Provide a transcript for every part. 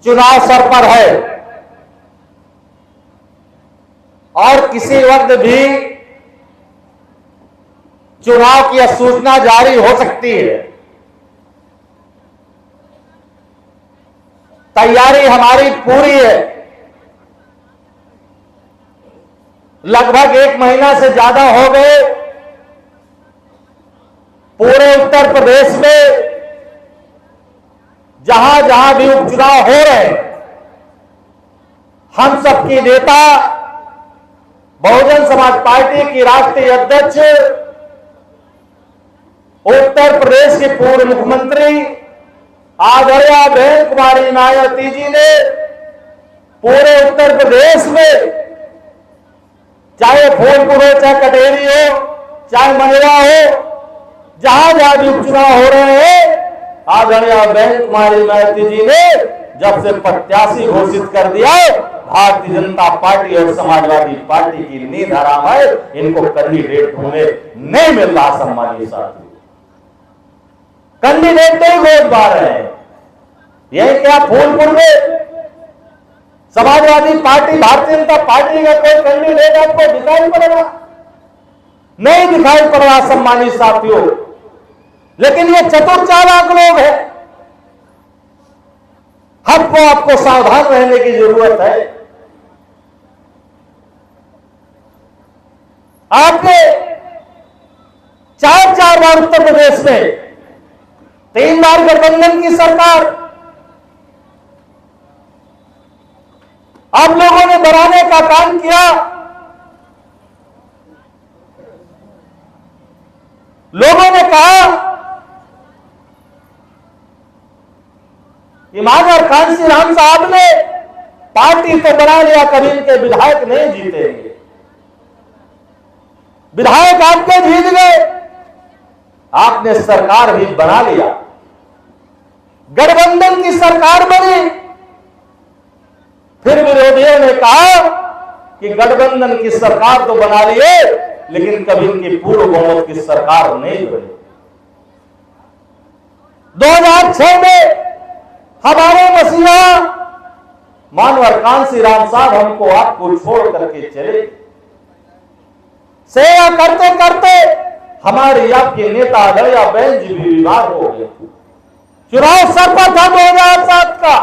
चुनाव सर पर है और किसी वक्त भी चुनाव की सूचना जारी हो सकती है। तैयारी हमारी पूरी है। लगभग 1 महीना से ज्यादा हो गए पूरे उत्तर प्रदेश में जहां जहां भी उपचुनाव हो रहे हैं, हम सबकी नेता बहुजन समाज पार्टी की राष्ट्रीय अध्यक्ष उत्तर प्रदेश के पूर्व मुख्यमंत्री आदरणीय बहन कुमारी मायावती जी ने पूरे उत्तर प्रदेश में, चाहे फूलपुर हो, चाहे कटेरी हो, चाहे मंडला हो, जहां जहां भी उपचुनाव हो रहे हैं, आदरणीय बहन कुमारी मायावती जी ने जब से प्रत्याशी घोषित कर दिया, भारतीय जनता पार्टी और समाजवादी पार्टी की नींद हराम है। इनको कैंडिडेट ढूंढने नहीं मिल रहा। सम्मानीय साथियों, कैंडिडेट नहीं खोज पा रहे हैं। यही क्या फूलपुर में समाजवादी पार्टी, भारतीय जनता पार्टी का कोई कैंडिडेट आपको दिखाई पड़ रहा? नहीं दिखाई पड़ रहा सम्मानित साथियों। लेकिन ये चतुर चालाक लोग हैं। हमको आपको सावधान रहने की जरूरत है। आपने 4 बार उत्तर प्रदेश में, 3 बार गठबंधन की सरकार, आप लोगों ने बढ़ाने का काम किया। लोगों ने कहा मानवर कांसी राम साहब ने पार्टी तो बना लिया, कभी इनके विधायक नहीं जीतेंगे। विधायक आपके जीत गए, आपने सरकार भी बना लिया, गठबंधन की सरकार बनी। फिर विरोधियों ने कहा कि गठबंधन की सरकार तो बना लिए, लेकिन कभी इनकी पूर्व बहुमत की सरकार नहीं बनी। 2006 में हमारे मसीहा मानवर कांसी राम साहब हमको आपको छोड़ करके चले। सेवा करते करते हमारी आपके नेता आदरणीय बहन जी भी बीमार हो गए। चुनाव सर पर था 2007 का।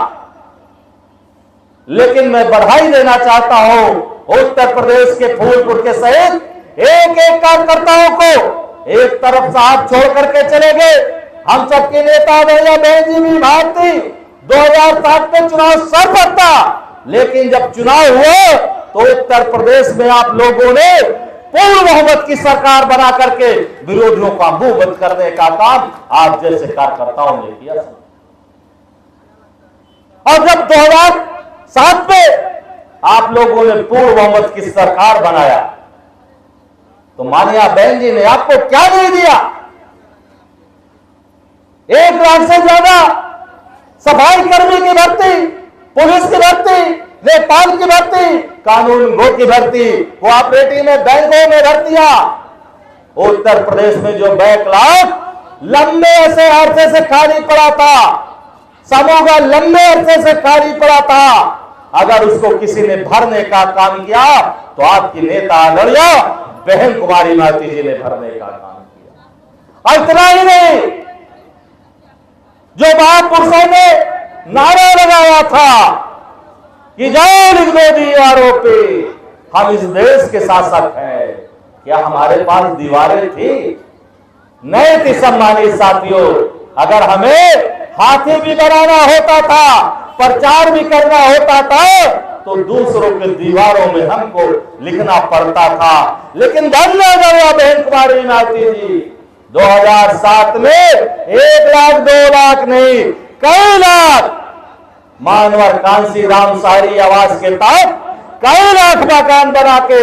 लेकिन मैं बधाई देना चाहता हूं उत्तर प्रदेश के फूलपुर के सहित एक एक कार्यकर्ताओं को। एक तरफ साहब छोड़ करके चले गए, हम सबके नेता आदरणीय बहन जी भी भारती 2007 में चुनाव सर पर था। लेकिन जब चुनाव हुए तो उत्तर प्रदेश में आप लोगों ने पूर्ण बहुमत की सरकार बना करके विरोधियों का मुंह बंद करने का काम आप जैसे कार्यकर्ताओं ने किया। और जब 2007 में आप लोगों ने पूर्ण बहुमत की सरकार बनाया तो माननीय बहन जी ने आपको क्या नहीं दिया? 1 लाख से ज्यादा सफाई कर्मी की भर्ती, पुलिस की भर्ती, नेपाल की भर्ती, कानून गो की भर्ती, कोऑपरेटिव में बैंकों में भर्तियां। उत्तर प्रदेश में जो बैकलॉग लंबे ऐसे अरसे से खाली पड़ा था, समूह का लंबे अरसे से खाली पड़ा था, अगर उसको किसी ने भरने का काम किया तो आपकी नेता आदरणीय बहन कुमारी मायावती जी ने भरने का काम किया। और इतना ही नहीं, जो महापुरुषों ने नारा लगाया था कि जय लिख दो दीवारों पे, हम इस देश के शासक हैं, क्या हमारे पास दीवारें थी? नहीं थी। सम्मानित साथियों, अगर हमें हाथी भी बनाना होता था, प्रचार भी करना होता था, तो दूसरों के दीवारों में हमको लिखना पड़ता था। लेकिन धन्यवाद बहन कुमारी मायावती जी, 2007 में 1 लाख 2 लाख नहीं, कई लाख मानवर कांसी राम शहरी आवास के तहत कई लाख मकान बना के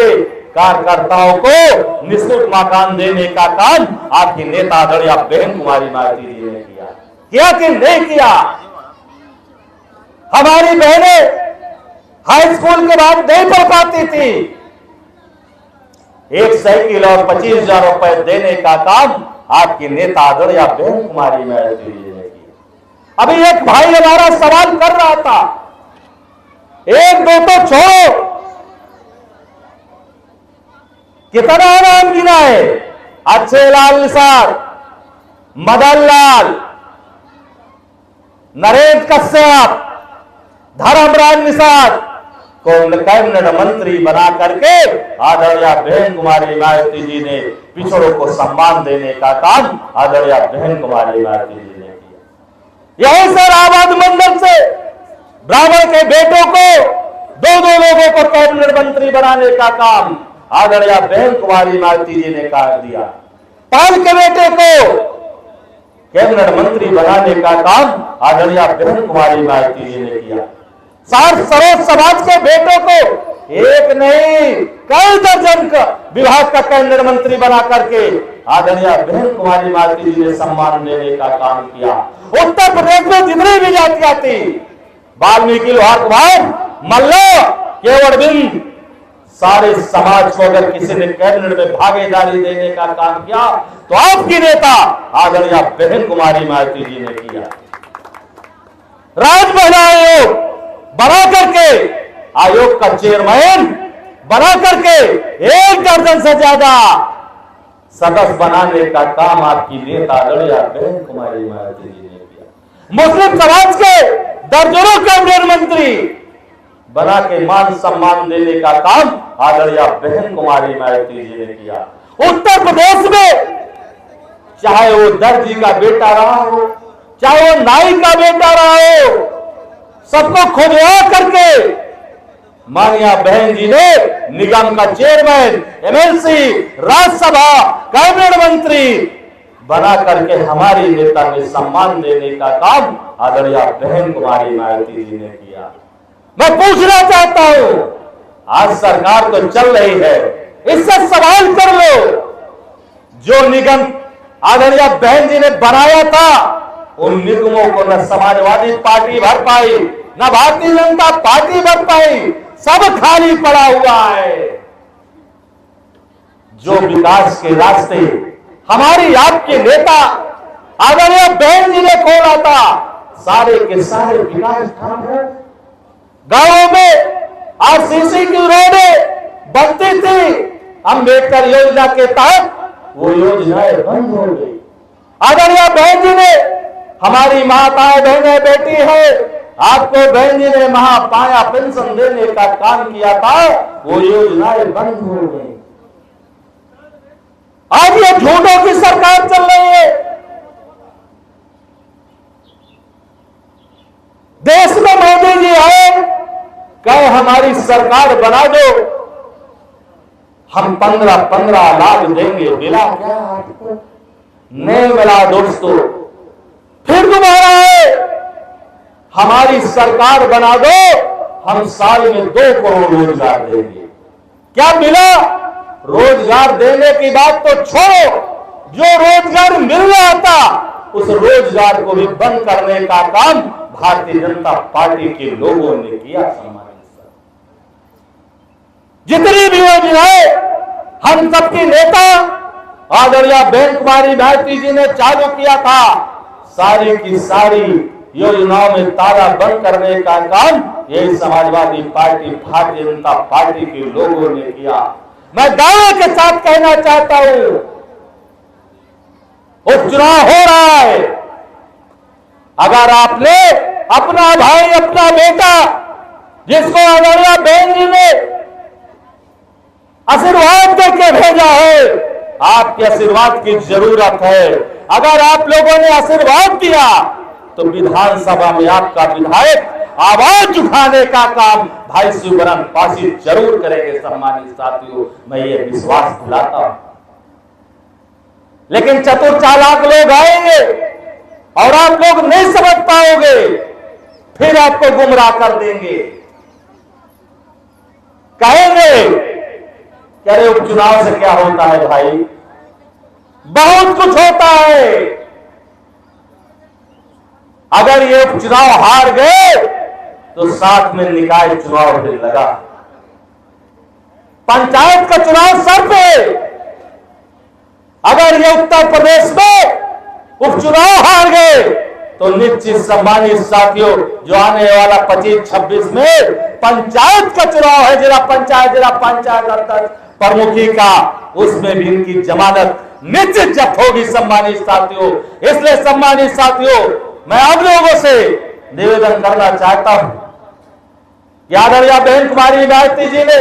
कार्यकर्ताओं को निःशुल्क मकान देने का काम आपकी नेता आदरणीय बहन कुमारी मायावती जी ने किया कि नहीं किया? हमारी बहनें हाई स्कूल के बाद नहीं पढ़ पाती थी, 1 साइकिल और 25,000 रुपए देने का काम आपकी नेता आदरणीय बहन कुमारी मायावती जी ने किया। अभी एक भाई हमारा सवाल कर रहा था एक दो तो छोड़ो, कितना नाम गिना है? अच्छे लाल निषाद, मदन लाल, नरेंद्र कश्यप, धर्मराज निषाद को कैबिनेट मंत्री बना करके आदरणीय बहन कुमारी मायावती जी ने पिछड़ों को सम्मान देने का काम आदरणीय बहन कुमारी मायावती जी ने किया। यही से रावत मंडल से ब्राह्मण के बेटों को, दो लोगों को कैबिनेट मंत्री बनाने का काम आदरणीय बहन कुमारी मायावती जी ने कर दिया। पाल के बेटे को कैबिनेट मंत्री बनाने का काम आदरणीय बहन कुमारी मायावती जी ने किया। सरोज समाज के बेटों को एक नहीं कई दर्जन का विभाग का कैबिनेट मंत्री बना करके आदरणीय बहन कुमारी मायावती जी ने सम्मान देने का काम किया। उत्तर प्रदेश में जितनी भी जातियां थी, वाल्मीकि, लोहार, कुमार, मल्लो, केवड़ बिंद, सारे समाज को अगर किसी ने कैबिनेट में भागीदारी देने का काम किया तो आपकी नेता आदरणीय बहन कुमारी मायावती जी ने किया। राज महिला आयोग बना करके, आयोग का चेयरमैन बना करके 1 दर्जन से ज्यादा सदस्य बनाने का काम आपकी नेता आदरणीय बहन कुमारी मायावती जी ने किया। मुस्लिम समाज के दर्जनों कैबिनेट मंत्री बना के मान सम्मान देने का काम आदरणीय बहन कुमारी मायावती जी ने किया। उत्तर प्रदेश में चाहे वो दर्जी का बेटा रहा हो, चाहे वो नाई का बेटा रहा हो, सबको खुदवा करके माननीय बहन जी ने निगम का चेयरमैन, एमएलसी, राज्यसभा, कैबिनेट मंत्री बना करके हमारी नेता ने सम्मान देने का काम आदरणीय बहन कुमारी मायावती जी ने किया। मैं पूछना चाहता हूं, आज सरकार तो चल रही है, इससे सवाल कर लो, जो निगम आदरणीय बहन जी ने बनाया था उन निगमों को न समाजवादी पार्टी भर पाई, न भारतीय जनता पार्टी भर पाई, सब खाली पड़ा हुआ है। जो विकास के रास्ते हमारी आपके नेता आदरणीय बहन जी ने खोला था, सारे के सारे विकास काम है। गांवों में आरसीसी की रोडें बनती थी, अंबेडकर योजना के तहत वो योजनाएं बंद हो गई। आदरणीय बहन जी ने, हमारी माताएं बहनें बेटी है, आपको बहन जी ने महापाया पेंशन देने का काम किया था, वो योजनाएं बंद हो गई। आज ये झूठों की सरकार चल रही है। देश में मोदी जी आए, कहे हमारी सरकार बना दो, हम 15 लाख देंगे, मिला क्या आपको? नहीं मिला दोस्तों। फिर दोबारा है, हमारी सरकार बना दो, हम साल में 2 करोड़ रोजगार देंगे। क्या मिला? रोजगार देने की बात तो छोड़ो, जो रोजगार मिल रहा था उस रोजगार को भी बंद करने का काम भारतीय जनता पार्टी के लोगों ने किया। जितनी भी योजनाएं हम सबकी नेता आदरणीय बहन कुमारी मायावती जी ने चालू किया था, सारी की सारी योजनाओं में ताला बंद करने का काम यही समाजवादी पार्टी, भारतीय जनता पार्टी के लोगों ने किया। मैं दावे के साथ कहना चाहता हूं, उपचुनाव हो रहा है, अगर आपने अपना भाई, अपना बेटा, जिसको आदरणीय बहन जी ने आशीर्वाद देके भेजा है, आपके आशीर्वाद की जरूरत है। अगर आप लोगों ने आशीर्वाद दिया तो विधानसभा में आपका विधायक आवाज उठाने का काम भाई शिवरन पासी जरूर करेंगे। सम्मानित साथियों, मैं ये विश्वास दिलाता हूं। लेकिन चतुर चालाक लोग आएंगे और आप लोग नहीं समझ पाओगे, फिर आपको गुमराह कर देंगे। कहेंगे कि अरे उपचुनाव से क्या होता है भाई, बहुत कुछ होता है। अगर ये उपचुनाव हार गए तो साथ में निकाय चुनाव भी लगा, पंचायत का चुनाव सर पे। अगर ये उत्तर प्रदेश में उपचुनाव हार गए तो तो निश्चित सम्मानित साथियों, जो आने वाला 25-26 में पंचायत का चुनाव है, जिला पंचायत अध्यक्ष प्रमुखी का, उसमें भी इनकी जमानत निश्चित जब्त होगी सम्मानित साथियों। इसलिए सम्मानित साथियों, मैं आप लोगों से निवेदन करना चाहता हूं कि आदरणीय बहन कुमारी गायत्री जी ने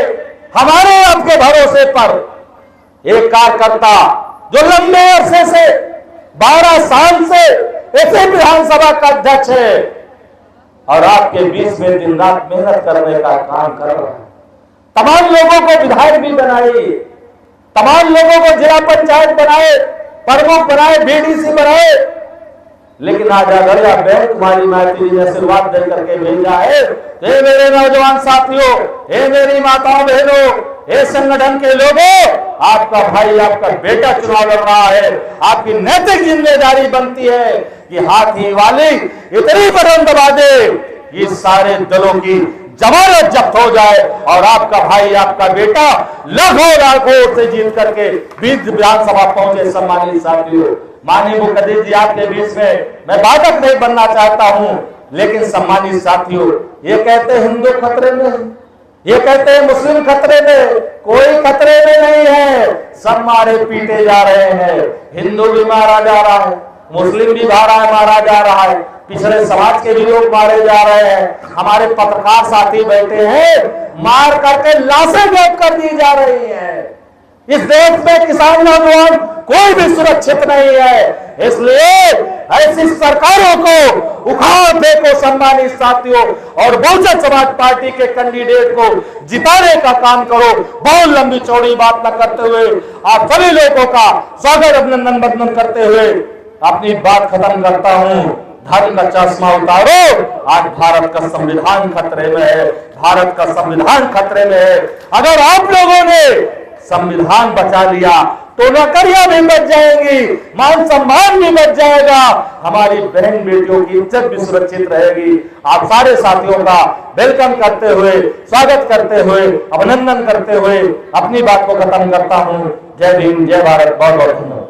हमारे आपके भरोसे पर एक कार्यकर्ता जो लंबे अरसे से 12 साल से ऐसे विधानसभा का अध्यक्ष है और आपके बीच में दिन रात मेहनत करने का काम कर रहा है, तमाम लोगों को विधायक भी बनाए, तमाम लोगों को जिला पंचायत बनाए, प्रमुख बनाए, बीडीसी बनाए, लेकिन आज आदरणीय बहन कुमारी गायत्री जी ने आशीर्वाद दे करके भेजा है। हे मेरे नौजवान साथियों, हे मेरी माताओं बहनों, हे संगठन के लोगों, आपका भाई, आपका बेटा चुनाव लड़ रहा है। आपकी नैतिक जिम्मेदारी बनती है कि हाथी वाली इतनी बटन दबा दे कि सारे दलों की जमानत जब्त हो जाए और आपका भाई, आपका बेटा लाखों वोट से जीत करके विधानसभा पहुंचे। सम्मानित साथियों, माननीय मुखर्जी जी, आपके बीच में मैं बाधक नहीं बनना चाहता हूं, लेकिन सम्मानित साथियों, ये कहते हैं हिंदू खतरे में, ये कहते हैं मुस्लिम खतरे में, कोई खतरे में नहीं है। सब मारे पीटे जा रहे हैं, हिंदू भी मारा जा रहा है, मुस्लिम भी मारा जा रहा है, पिछड़े समाज के भी लोग मारे जा रहे हैं। हमारे पत्रकार साथी बैठे हैं, मार करके लाशें गायब कर दी जा रही हैं। इस देश में किसान नौजवान कोई भी सुरक्षित नहीं है। इसलिए ऐसी सरकारों को उखाड़ फेंको सम्मानित साथियों, और बहुजन समाज पार्टी के कैंडिडेट को जिताने का काम करो। बहुत लंबी चौड़ी बात न करते हुए आप सभी लोगों का स्वागत, अभिनंदन, वंदन करते हुए अपनी बात खत्म करता हूं। धर्म का चश्मा उतारो, आज भारत का संविधान खतरे में है, भारत का संविधान खतरे में है। अगर आप लोगों ने संविधान बचा लिया तो नौकरियां भी बच जाएंगी, मान सम्मान भी बच जाएगा, हमारी बहन बेटियों की इज्जत भी सुरक्षित रहेगी। आप सारे साथियों का वेलकम करते हुए, स्वागत करते हुए, अभिनंदन करते हुए अपनी बात को खत्म करता हूं। जय भीम, जय भारत, बहुत बहुत धन्यवाद।